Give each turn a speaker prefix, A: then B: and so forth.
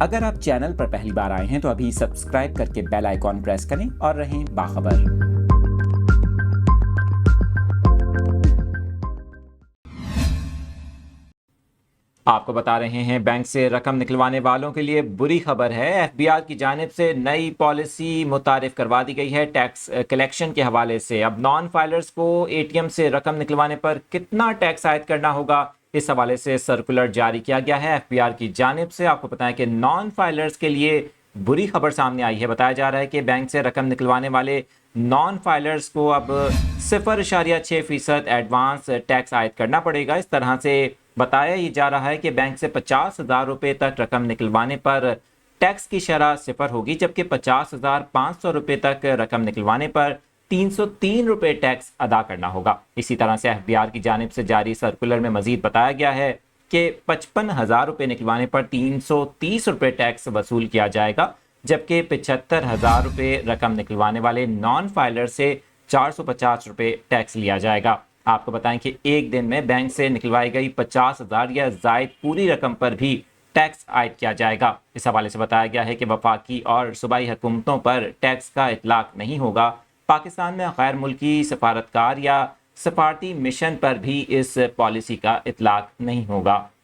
A: अगर आप चैनल पर पहली बार आए हैं तो अभी सब्सक्राइब करके बेल आइकॉन प्रेस करें और रहें बाखबर। आपको बता रहे हैं, बैंक से रकम निकलवाने वालों के लिए बुरी खबर है। एफबीआर की जानिब से नई पॉलिसी मुतारिफ करवा दी गई है टैक्स कलेक्शन के हवाले से। अब नॉन फाइलर्स को एटीएम से रकम निकलवाने पर कितना टैक्स आयद करना होगा, इस हवाले से सर्कुलर जारी किया गया है एफबीआर की जानिब से। आपको बताएं कि नॉन फाइलर्स के लिए बुरी खबर सामने आई है। बताया जा रहा है कि बैंक से रकम निकलवाने वाले नॉन फाइलर्स को अब 0.6% एडवांस टैक्स आयद करना पड़ेगा। इस तरह से बताया ही जा रहा है कि बैंक से 50,000 रुपए तक रकम निकलवाने पर टैक्स की शरह 0 होगी, जबकि 50,500 रुपए तक रकम निकलवाने पर 303 रुपए टैक्स अदा करना होगा। इसी तरह से एफबीआर की जानिब से जारी सर्कुलर में मजीद बताया गया है कि 55,000 रुपए निकलवाने पर 330 रुपए टैक्स वसूल किया जाएगा, जबकि 75,000 रुपए रकम निकलवाने वाले नॉन फाइलर से 450 रुपए टैक्स लिया जाएगा। आपको बताएं कि एक दिन में बैंक से निकलवाई गई 50,000 या जायद पूरी रकम पर भी टैक्स आयद किया जाएगा। इस हवाले से बताया गया है कि वफाकी और सूबाई हुकूमतों पर टैक्स का इतलाक नहीं होगा। पाकिस्तान में गैर मुल्की सफारतकार या सफारती मिशन पर भी इस पॉलिसी का इतलाक नहीं होगा।